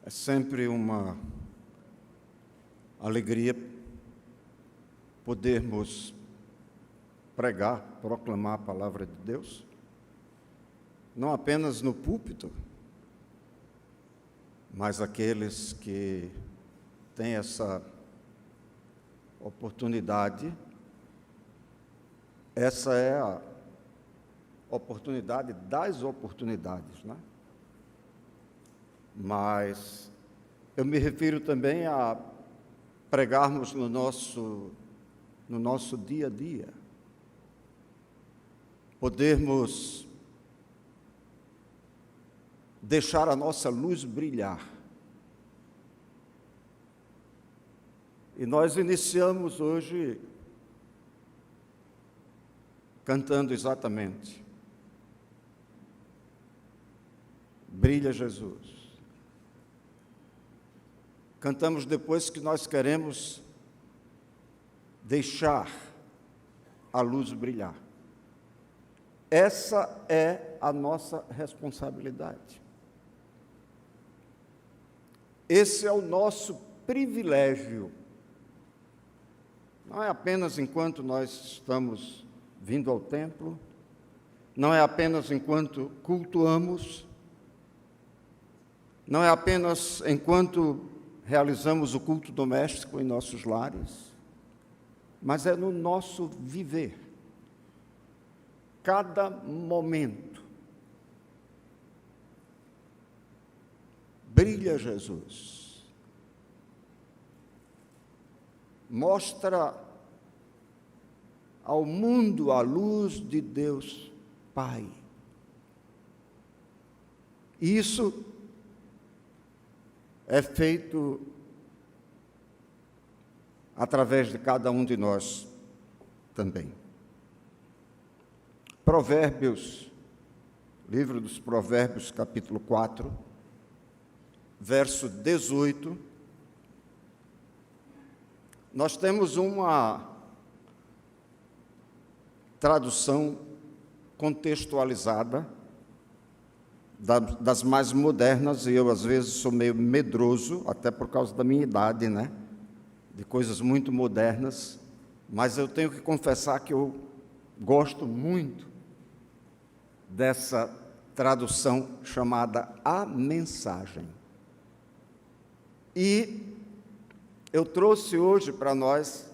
É sempre uma alegria podermos pregar, proclamar a palavra de Deus, não apenas no púlpito, mas aqueles que têm essa oportunidade. Essa é a oportunidade das oportunidades, né? Mas eu me refiro também a pregarmos no nosso dia a dia, podermos deixar a nossa luz brilhar. E nós iniciamos hoje cantando exatamente: Brilha Jesus. Cantamos depois que nós queremos deixar a luz brilhar. Essa é a nossa responsabilidade. Esse é o nosso privilégio. Não é apenas enquanto nós estamos vindo ao templo, não é apenas enquanto cultuamos, não é apenas enquanto realizamos o culto doméstico em nossos lares, mas é no nosso viver. Cada momento. Brilha Jesus. Mostra ao mundo a luz de Deus Pai. Isso é feito através de cada um de nós também. Provérbios, livro dos Provérbios, capítulo 4, verso 18, nós temos uma tradução contextualizada, das mais modernas, e eu às vezes sou meio medroso, até por causa da minha idade, né? De coisas muito modernas, mas eu tenho que confessar que eu gosto muito dessa tradução chamada A Mensagem. E eu trouxe hoje para nós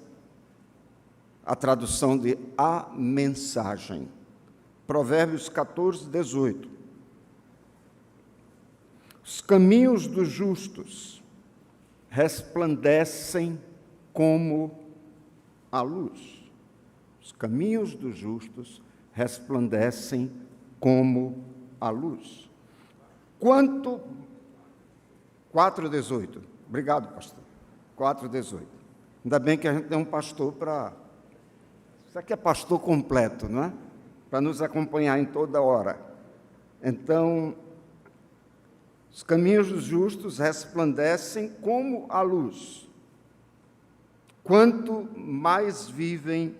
a tradução de A Mensagem. Provérbios 14, 18. Os caminhos dos justos resplandecem como a luz. Os caminhos dos justos resplandecem como a luz. 4:18. Obrigado, pastor. 4:18. Ainda bem que a gente tem um pastor para... Isso aqui é pastor completo, não é? Para nos acompanhar em toda hora. Então, os caminhos dos justos resplandecem como a luz. Quanto mais vivem,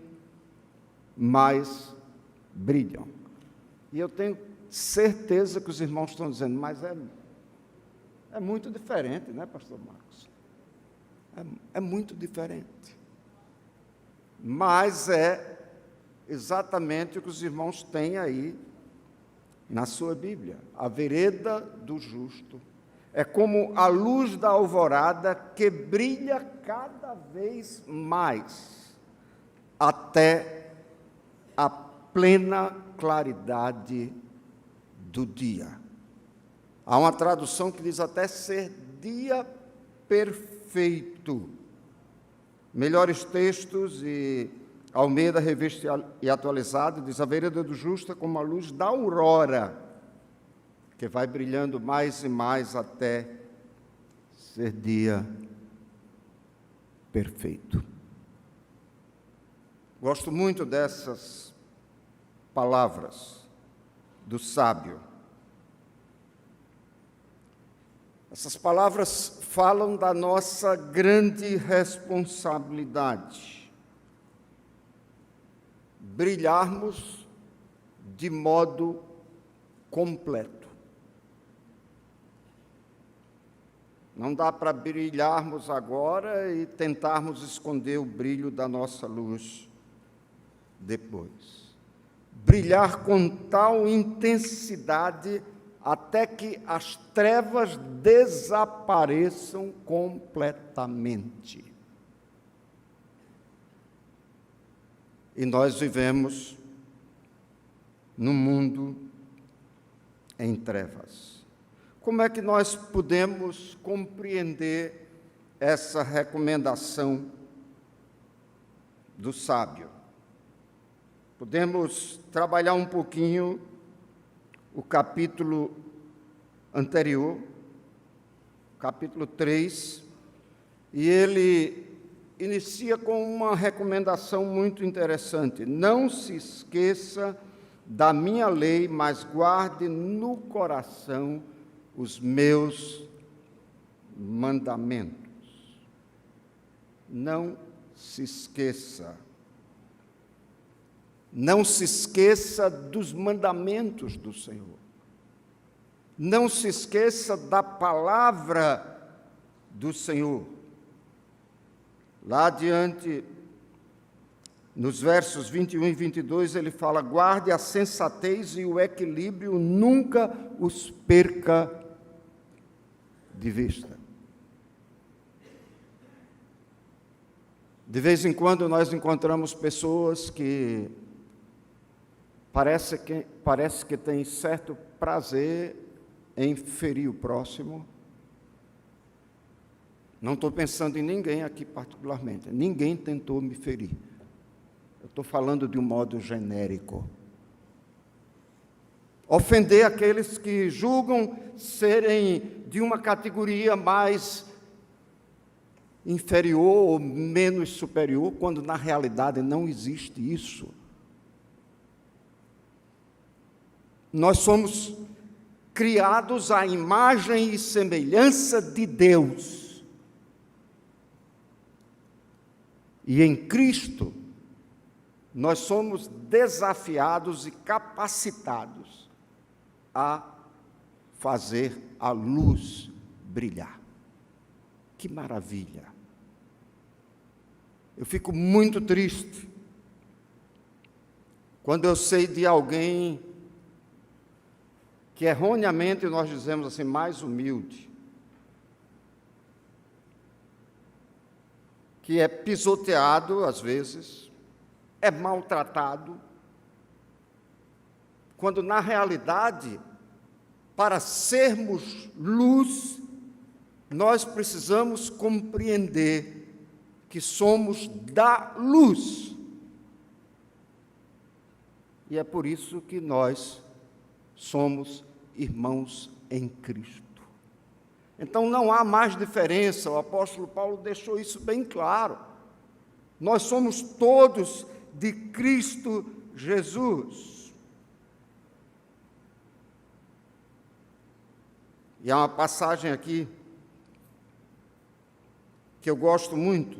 mais brilham. E eu tenho certeza que os irmãos estão dizendo, mas é muito diferente, né, pastor Marcos? É muito diferente. Mas é exatamente o que os irmãos têm aí na sua Bíblia. A vereda do justo é como a luz da alvorada que brilha cada vez mais até a plena claridade do dia. Há uma tradução que diz até ser dia perfeito. Melhores textos, e Almeida, Revista e Atualizada, diz: a vereda do justo é como a luz da aurora, que vai brilhando mais e mais até ser dia perfeito. Gosto muito dessas palavras do sábio. Essas palavras falam da nossa grande responsabilidade. Brilharmos de modo completo. Não dá para brilharmos agora e tentarmos esconder o brilho da nossa luz depois. Brilhar com tal intensidade até que as trevas desapareçam completamente. E nós vivemos num mundo em trevas. Como é que nós podemos compreender essa recomendação do sábio? Podemos trabalhar um pouquinho o capítulo anterior, capítulo 3, e ele inicia com uma recomendação muito interessante. Não se esqueça da minha lei, mas guarde no coração os meus mandamentos. Não se esqueça. Não se esqueça dos mandamentos do Senhor. Não se esqueça da palavra do Senhor. Lá adiante, nos versos 21 e 22, ele fala: guarde a sensatez e o equilíbrio, nunca os perca de vista. De vez em quando nós encontramos pessoas que parece que têm certo prazer em ferir o próximo. Não estou pensando em ninguém aqui particularmente. Ninguém tentou me ferir. Eu estou falando de um modo genérico. Ofender aqueles que julgam serem de uma categoria mais inferior ou menos superior, quando na realidade não existe isso. Nós somos criados à imagem e semelhança de Deus. E em Cristo, nós somos desafiados e capacitados a fazer a luz brilhar. Que maravilha! Eu fico muito triste quando eu sei de alguém que erroneamente nós dizemos assim, mais humilde, que é pisoteado às vezes, é maltratado, quando na realidade, para sermos luz, nós precisamos compreender que somos da luz. E é por isso que nós somos irmãos em Cristo. Então não há mais diferença, o apóstolo Paulo deixou isso bem claro. Nós somos todos de Cristo Jesus. E há uma passagem aqui que eu gosto muito,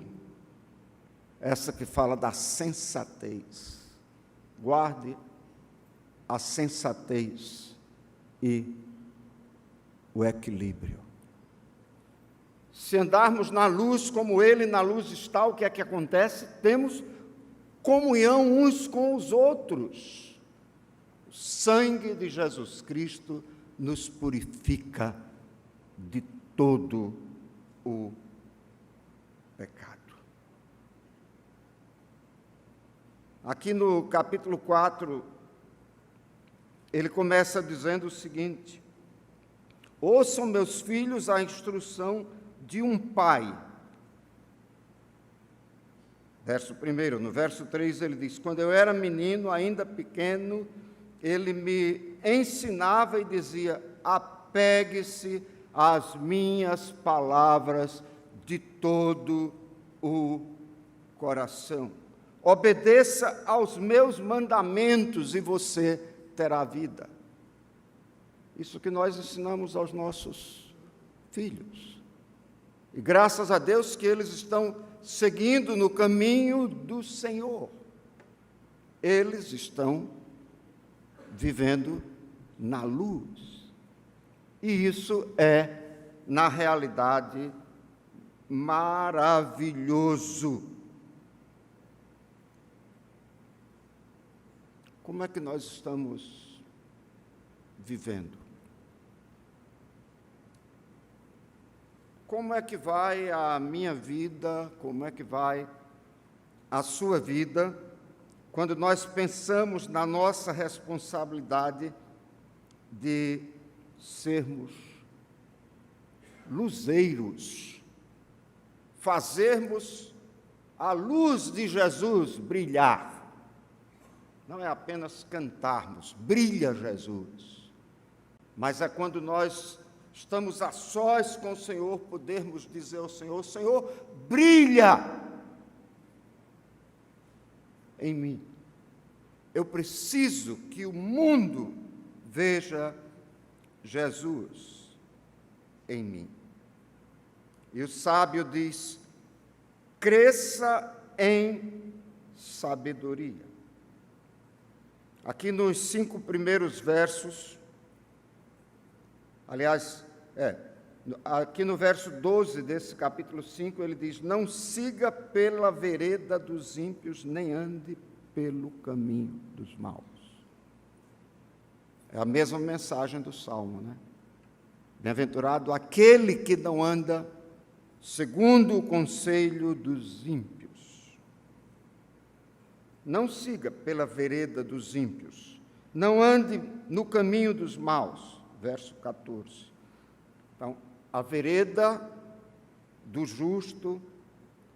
essa que fala da sensatez. Guarde a sensatez e o equilíbrio. Se andarmos na luz como Ele na luz está, o que é que acontece? Temos comunhão uns com os outros. O sangue de Jesus Cristo nos purifica de todo o pecado. Aqui no capítulo 4, ele começa dizendo o seguinte: ouçam, meus filhos, a instrução de um pai. Verso 1, no verso 3 ele diz: quando eu era menino, ainda pequeno, ele me ensinava e dizia: apegue-se às minhas palavras de todo o coração. Obedeça aos meus mandamentos e você terá vida. Isso que nós ensinamos aos nossos filhos. E graças a Deus que eles estão seguindo no caminho do Senhor. Eles estão vivendo na luz. E isso é na realidade, maravilhoso. Como é que nós estamos vivendo? Como é que vai a minha vida? Como é que vai a sua vida? Quando nós pensamos na nossa responsabilidade de sermos luzeiros, fazermos a luz de Jesus brilhar. Não é apenas cantarmos, brilha Jesus, mas é quando nós estamos a sós com o Senhor, podermos dizer ao Senhor: Senhor, brilha em mim. Eu preciso que o mundo veja Jesus em mim. E o sábio diz: cresça em sabedoria. Aqui nos 5 primeiros versos, aliás, aqui no verso 12 desse capítulo 5, ele diz: não siga pela vereda dos ímpios, nem ande pelo caminho dos maus. É a mesma mensagem do Salmo, né? Bem-aventurado aquele que não anda segundo o conselho dos ímpios. Não siga pela vereda dos ímpios, não ande no caminho dos maus. Verso 14. Então, a vereda do justo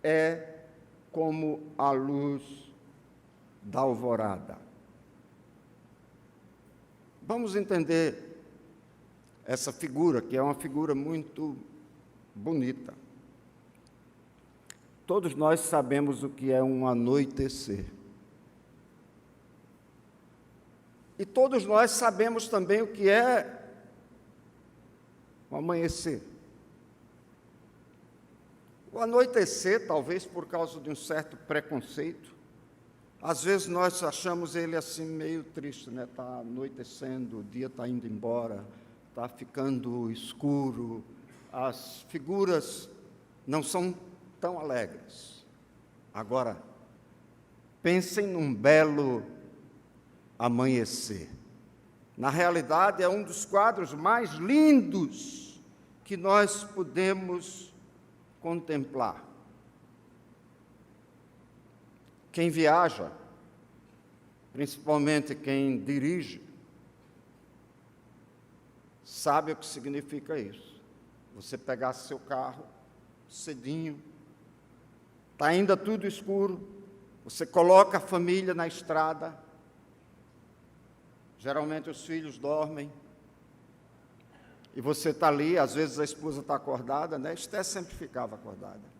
é como a luz da alvorada. Vamos entender essa figura, que é uma figura muito bonita. Todos nós sabemos o que é um anoitecer. E todos nós sabemos também o que é o amanhecer. O anoitecer, talvez por causa de um certo preconceito, às vezes nós achamos ele assim meio triste, né? Está anoitecendo, o dia está indo embora, está ficando escuro, as figuras não são tão alegres. Agora, pensem num belo amanhecer. Na realidade, é um dos quadros mais lindos que nós podemos contemplar. Quem viaja, principalmente quem dirige, sabe o que significa isso. Você pegar seu carro cedinho, está ainda tudo escuro, você coloca a família na estrada, geralmente os filhos dormem, e você está ali, às vezes a esposa está acordada, né? Esté sempre ficava acordada.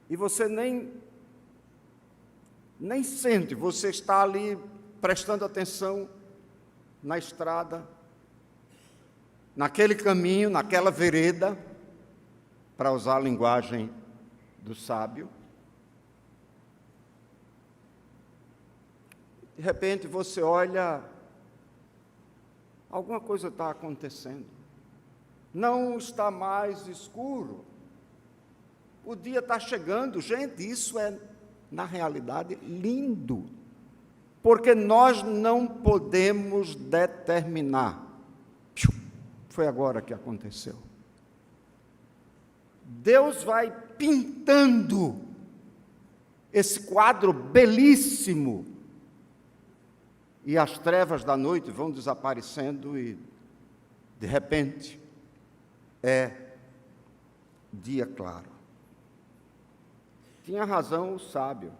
E você nem sente, você está ali prestando atenção na estrada, naquele caminho, naquela vereda, para usar a linguagem do sábio. De repente você olha, alguma coisa está acontecendo. Não está mais escuro. O dia está chegando. Gente, isso é, na realidade, lindo. Porque nós não podemos determinar. Foi agora que aconteceu. Deus vai pintando esse quadro belíssimo, e as trevas da noite vão desaparecendo e, de repente, é dia claro. Tinha razão o sábio,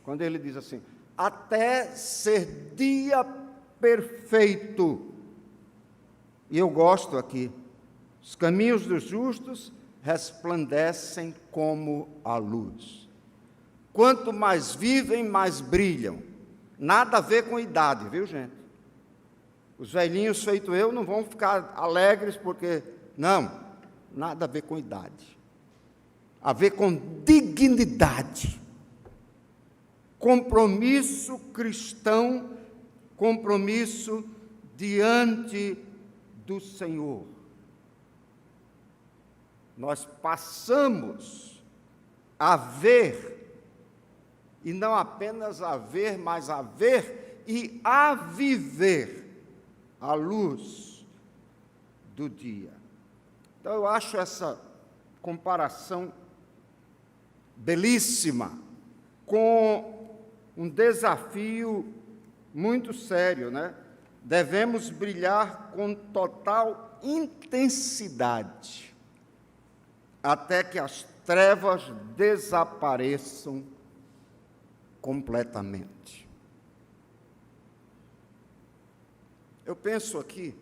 quando ele diz assim: até ser dia perfeito. E eu gosto aqui, os caminhos dos justos resplandecem como a luz. Quanto mais vivem, mais brilham. Nada a ver com idade, viu, gente? Os velhinhos feito eu não vão ficar alegres porque... Não, nada a ver com idade. A ver com dignidade. Compromisso cristão, compromisso diante do Senhor. Nós passamos a ver, e não apenas a ver, mas a ver e a viver a luz do dia. Então, eu acho essa comparação belíssima, com um desafio muito sério, né? Devemos brilhar com total intensidade, até que as trevas desapareçam completamente. Eu penso aqui,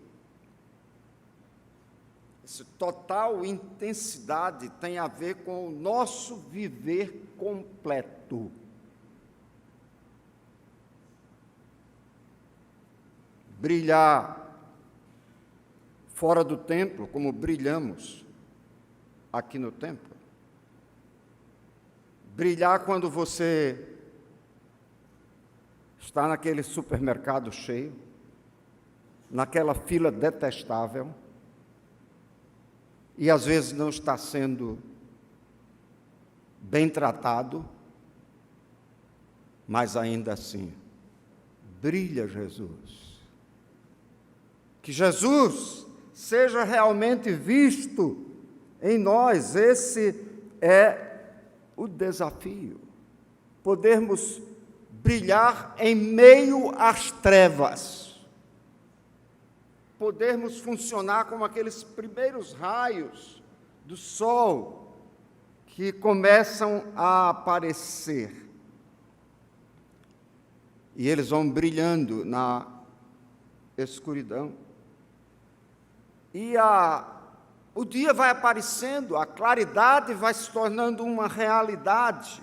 essa total intensidade tem a ver com o nosso viver completo. Brilhar fora do templo, como brilhamos aqui no templo. Brilhar quando você está naquele supermercado cheio, naquela fila detestável, e às vezes não está sendo bem tratado, mas ainda assim, brilha Jesus. Que Jesus seja realmente visto em nós, esse é o desafio. Podermos brilhar em meio às trevas. Podermos funcionar como aqueles primeiros raios do sol que começam a aparecer. E eles vão brilhando na escuridão. E o dia vai aparecendo, a claridade vai se tornando uma realidade.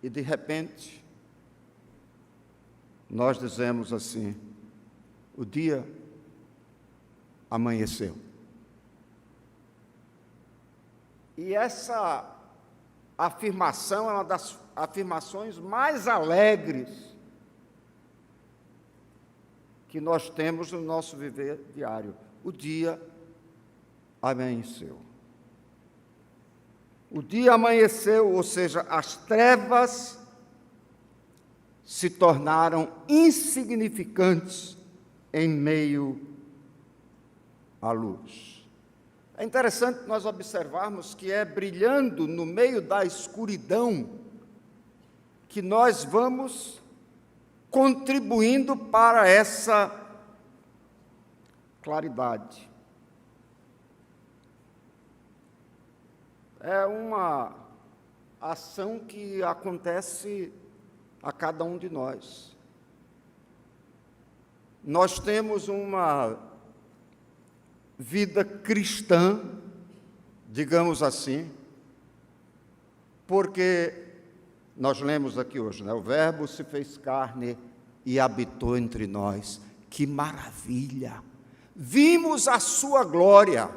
E, de repente, nós dizemos assim: o dia amanheceu. E essa afirmação é uma das afirmações mais alegres que nós temos no nosso viver diário. O dia amanheceu. O dia amanheceu, ou seja, as trevas se tornaram insignificantes em meio à luz. É interessante nós observarmos que é brilhando no meio da escuridão que nós vamos contribuindo para essa claridade. É uma ação que acontece a cada um de nós. Nós temos uma vida cristã, digamos assim, porque nós lemos aqui hoje, né? O Verbo se fez carne e habitou entre nós. Que maravilha! Vimos a sua glória.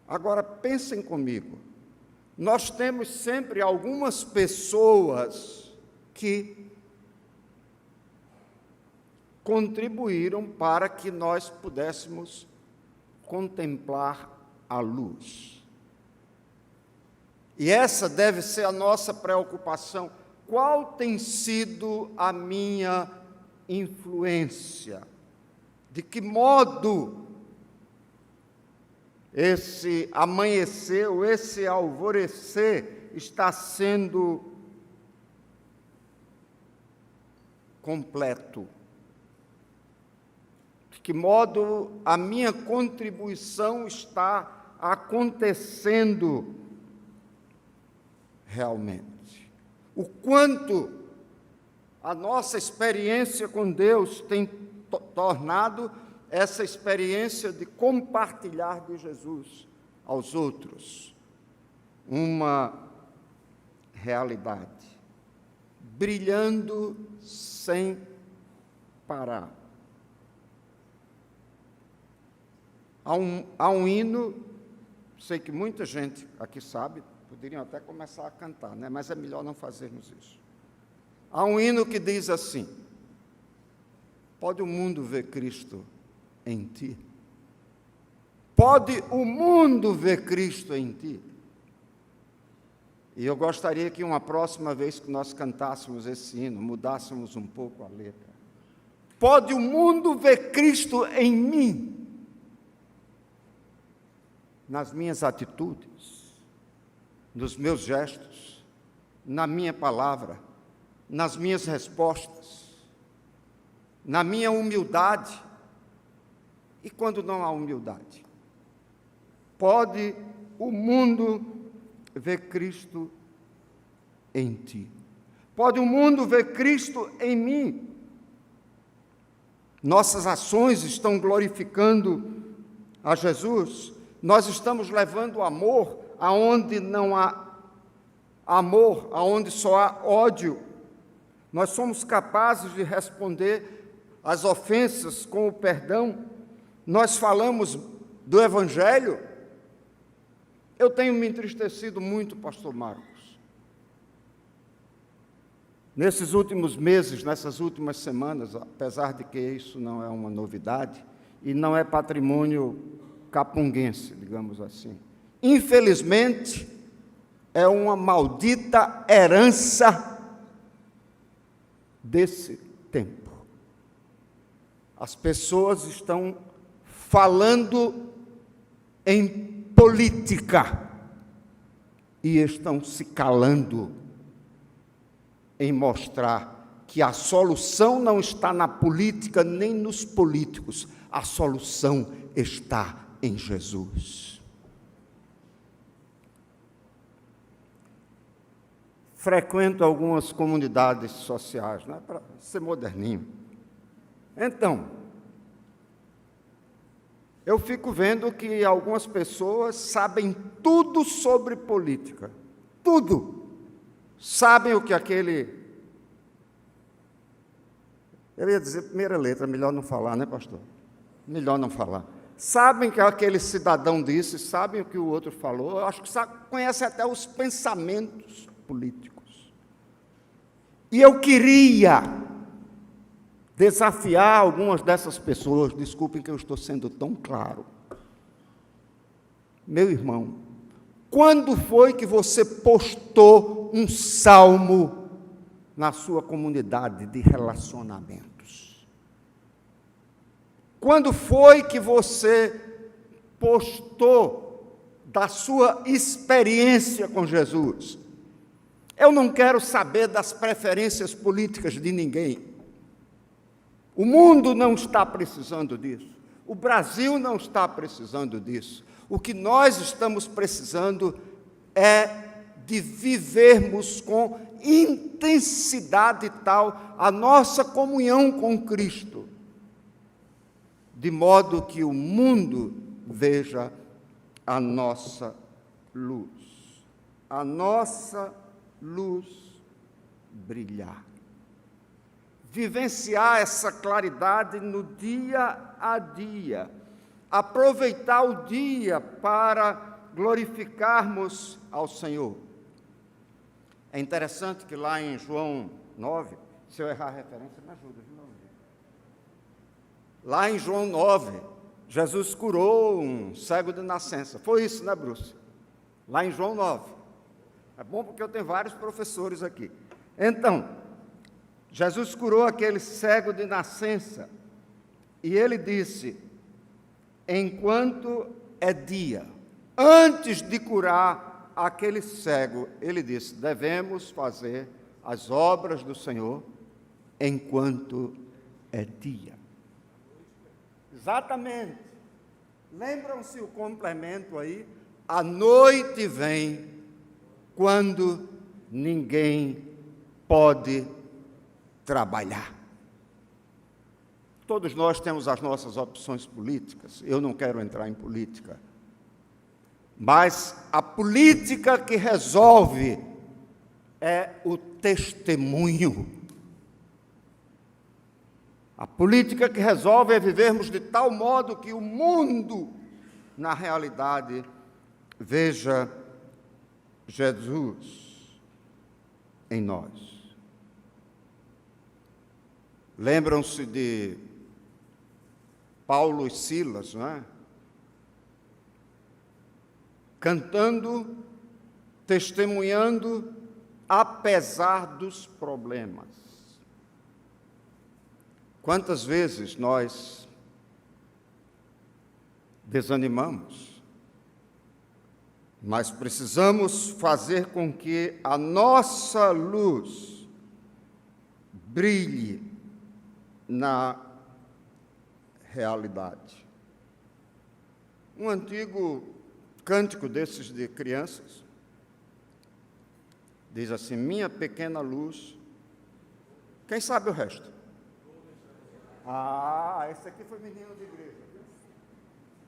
Agora, pensem comigo. Nós temos sempre algumas pessoas que contribuíram para que nós pudéssemos contemplar a luz. E essa deve ser a nossa preocupação. Qual tem sido a minha influência? De que modo esse amanhecer, ou esse alvorecer está sendo completo? De que modo a minha contribuição está acontecendo realmente? O quanto a nossa experiência com Deus tem tornado essa experiência de compartilhar de Jesus aos outros uma realidade, brilhando sem parar. Há um hino, sei que muita gente aqui sabe, poderiam até começar a cantar, né? Mas é melhor não fazermos isso. Há um hino que diz assim: Pode o mundo ver Cristo em ti? Pode o mundo ver Cristo em ti? E eu gostaria que uma próxima vez que nós cantássemos esse hino, mudássemos um pouco a letra. Pode o mundo ver Cristo em mim? Nas minhas atitudes, nos meus gestos, na minha palavra, nas minhas respostas, na minha humildade. E quando não há humildade? Pode o mundo ver Cristo em ti? Pode o mundo ver Cristo em mim? Nossas ações estão glorificando a Jesus? Nós estamos levando amor aonde não há amor, aonde só há ódio? Nós somos capazes de responder às ofensas com o perdão? Nós falamos do Evangelho? Eu tenho me entristecido muito, pastor Marcos. Nesses últimos meses, nessas últimas semanas, apesar de que isso não é uma novidade, e não é patrimônio capunguense, digamos assim. Infelizmente, é uma maldita herança desse tempo. As pessoas estão falando em política e estão se calando em mostrar que a solução não está na política nem nos políticos, a solução está em Jesus. Frequento algumas comunidades sociais, né, para ser moderninho. Então, eu fico vendo que algumas pessoas sabem tudo sobre política, tudo. Sabem o que aquele... Eu ia dizer primeira letra, melhor não falar, né, pastor? Melhor não falar. Sabem que aquele cidadão disse, sabem o que o outro falou, eu acho que conhecem até os pensamentos políticos. E eu queria desafiar algumas dessas pessoas, desculpem que eu estou sendo tão claro. Meu irmão, quando foi que você postou um salmo na sua comunidade de relacionamentos? Quando foi que você postou da sua experiência com Jesus? Eu não quero saber das preferências políticas de ninguém. O mundo não está precisando disso. O Brasil não está precisando disso. O que nós estamos precisando é de vivermos com intensidade tal a nossa comunhão com Cristo, de modo que o mundo veja a nossa luz brilhar. Vivenciar essa claridade no dia a dia, aproveitar o dia para glorificarmos ao Senhor. É interessante que lá em João 9, se eu errar a referência, me ajuda, viu? Lá em João 9, Jesus curou um cego de nascença. Foi isso, né, Bruce? Lá em João 9. É bom porque eu tenho vários professores aqui. Então, Jesus curou aquele cego de nascença e ele disse, enquanto é dia, antes de curar aquele cego, ele disse, devemos fazer as obras do Senhor enquanto é dia. Exatamente. Lembram-se o complemento aí? A noite vem quando ninguém pode trabalhar. Todos nós temos as nossas opções políticas, eu não quero entrar em política, mas a política que resolve é o testemunho. A política que resolve é vivermos de tal modo que o mundo, na realidade, veja Jesus em nós. Lembram-se de Paulo e Silas, não é? Cantando, testemunhando, apesar dos problemas. Quantas vezes nós desanimamos, mas precisamos fazer com que a nossa luz brilhe na realidade. Um antigo cântico desses de crianças diz assim: minha pequena luz. Quem sabe o resto? Esse aqui foi menino de igreja.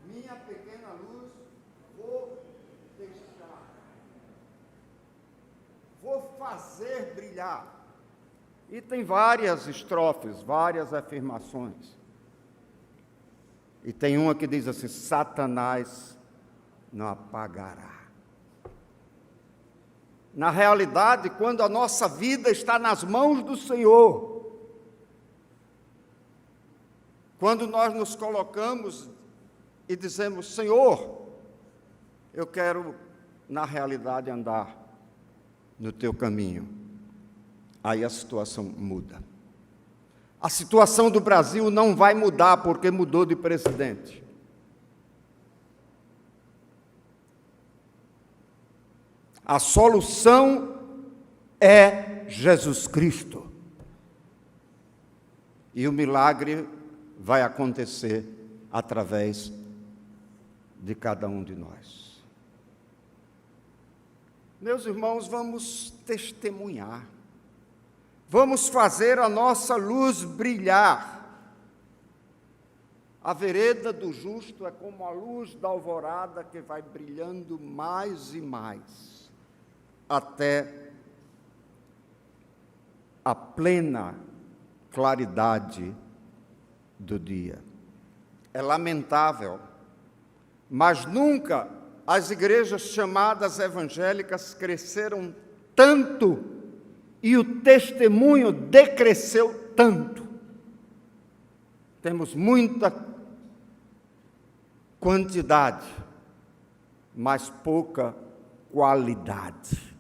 Minha pequena luz, vou deixar, vou fazer brilhar. E tem várias estrofes, várias afirmações. E tem uma que diz assim: Satanás não apagará. Na realidade, quando a nossa vida está nas mãos do Senhor, quando nós nos colocamos e dizemos: Senhor, eu quero, na realidade, andar no teu caminho, aí a situação muda. A situação do Brasil não vai mudar porque mudou de presidente. A solução é Jesus Cristo. E o milagre vai acontecer através de cada um de nós. Meus irmãos, vamos testemunhar. Vamos fazer a nossa luz brilhar. A vereda do justo é como a luz da alvorada que vai brilhando mais e mais, até a plena claridade do dia. É lamentável, mas nunca as igrejas chamadas evangélicas cresceram tanto e o testemunho decresceu tanto. Temos muita quantidade, mas pouca qualidade.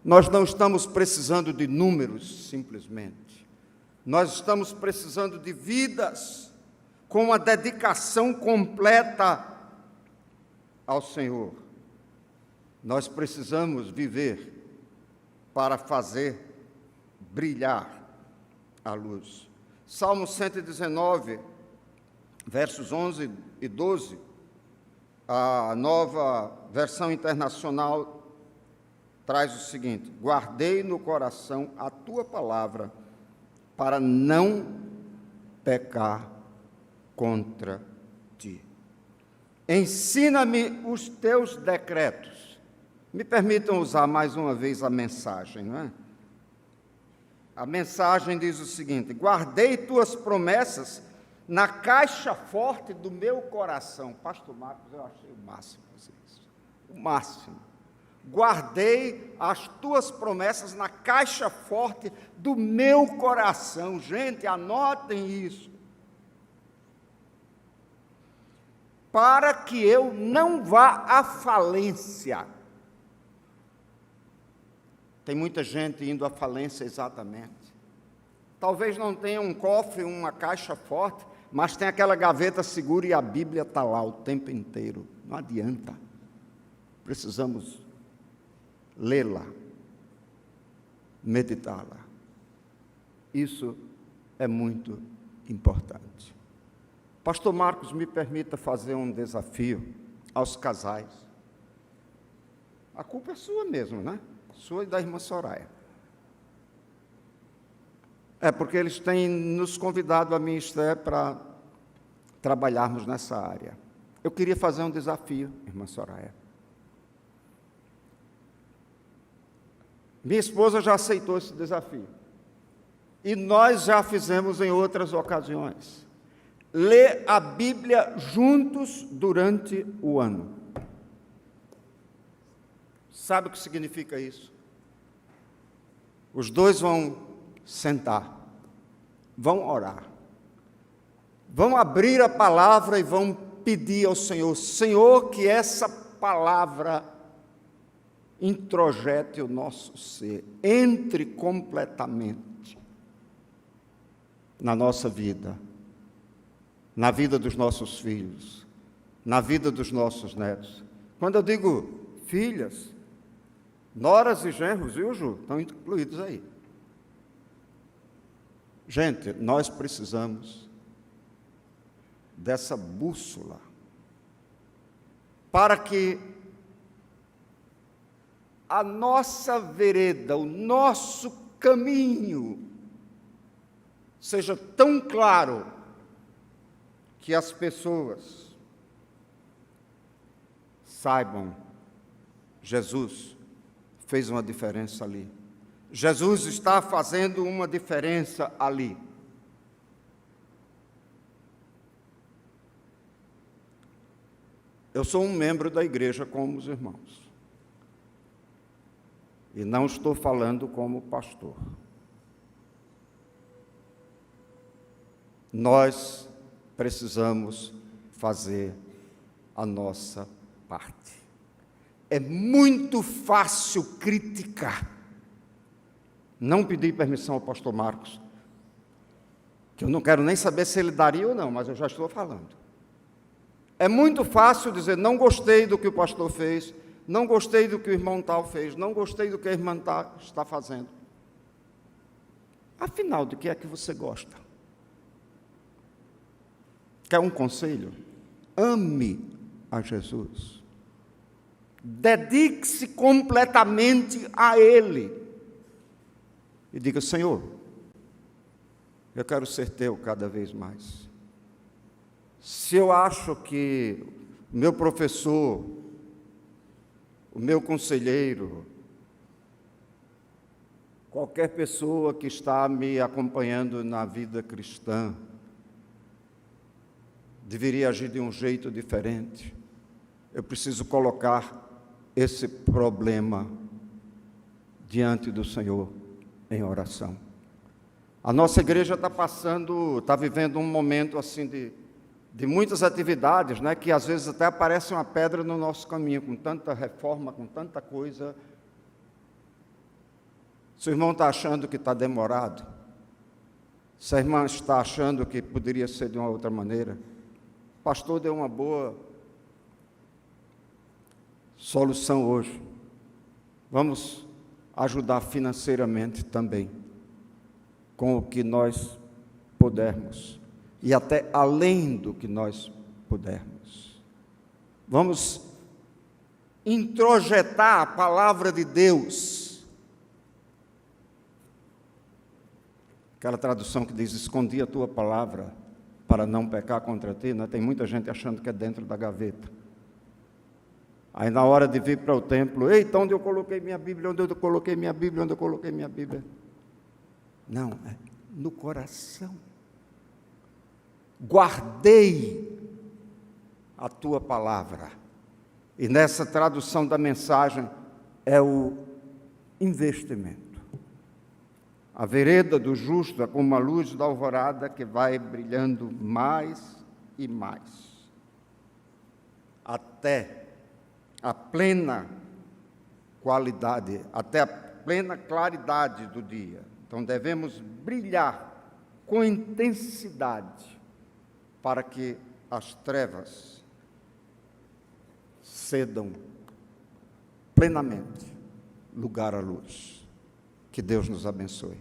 Nós não estamos precisando de números, simplesmente. Nós estamos precisando de vidas com uma dedicação completa ao Senhor. Nós precisamos viver para fazer brilhar a luz. Salmo 119, versos 11 e 12, a Nova Versão Internacional traz o seguinte: guardei no coração a tua palavra para não pecar contra ti. Ensina-me os teus decretos. Me permitam usar mais uma vez a mensagem, não é? A mensagem diz o seguinte: guardei tuas promessas na caixa forte do meu coração. Pastor Marcos, eu achei o máximo fazer isso. O máximo. Guardei as tuas promessas na caixa forte do meu coração. Gente, anotem isso. Para que eu não vá à falência. Tem muita gente indo à falência exatamente. Talvez não tenha um cofre, uma caixa forte, mas tem aquela gaveta segura e a Bíblia está lá o tempo inteiro. Não adianta. Precisamos lê-la, meditá-la. Isso é muito importante. Pastor Marcos, me permita fazer um desafio aos casais. A culpa é sua mesmo, né? Sua e da irmã Soraya. É porque eles têm nos convidado a mim e Esther para trabalharmos nessa área. Eu queria fazer um desafio, irmã Soraya. Minha esposa já aceitou esse desafio. E nós já fizemos em outras ocasiões. Ler a Bíblia juntos durante o ano. Sabe o que significa isso? Os dois vão sentar vão orar. Vão abrir a palavra e vão pedir ao Senhor, Senhor, que essa palavra introjete o nosso ser, entre completamente na nossa vida, na vida dos nossos filhos, na vida dos nossos netos. Quando eu digo filhas, noras e genros, viu, Ju? Estão incluídos aí. Gente, nós precisamos dessa bússola para que a nossa vereda, o nosso caminho seja tão claro que as pessoas saibam, Jesus fez uma diferença ali. Jesus está fazendo uma diferença ali. Eu sou um membro da igreja como os irmãos. E não estou falando como pastor. Nós precisamos fazer a nossa parte. É muito fácil criticar. Não pedi permissão ao pastor Marcos, que eu não quero nem saber se ele daria ou não, mas eu já estou falando. É muito fácil dizer, não gostei do que o pastor fez, não gostei do que o irmão tal fez, não gostei do que a irmã tal está fazendo. Afinal, de que é que você gosta? Quer um conselho? Ame a Jesus. Dedique-se completamente a Ele. E diga, Senhor, eu quero ser teu cada vez mais. Se eu acho que o meu professor, o meu conselheiro, qualquer pessoa que está me acompanhando na vida cristã, deveria agir de um jeito diferente, eu preciso colocar esse problema diante do Senhor em oração. A nossa igreja está vivendo um momento assim de muitas atividades, né, que às vezes até aparece uma pedra no nosso caminho, com tanta reforma, com tanta coisa. Se o irmão está achando que está demorado, se a irmã está achando que poderia ser de uma outra maneira, o pastor deu uma boa solução hoje. Vamos ajudar financeiramente também, com o que nós pudermos. E até além do que nós pudermos. Vamos introjetar a palavra de Deus. Aquela tradução que diz, escondi a tua palavra para não pecar contra ti, né? Tem muita gente achando que é dentro da gaveta. Aí na hora de vir para o templo, eita, onde eu coloquei minha Bíblia, onde eu coloquei minha Bíblia, onde eu coloquei minha Bíblia? Não, é no coração. Guardei a tua palavra. E nessa tradução da mensagem é o investimento. A vereda do justo é como a luz da alvorada que vai brilhando mais e mais, até a plena qualidade, até a plena claridade do dia. Então devemos brilhar com intensidade, para que as trevas cedam plenamente lugar à luz. Que Deus nos abençoe.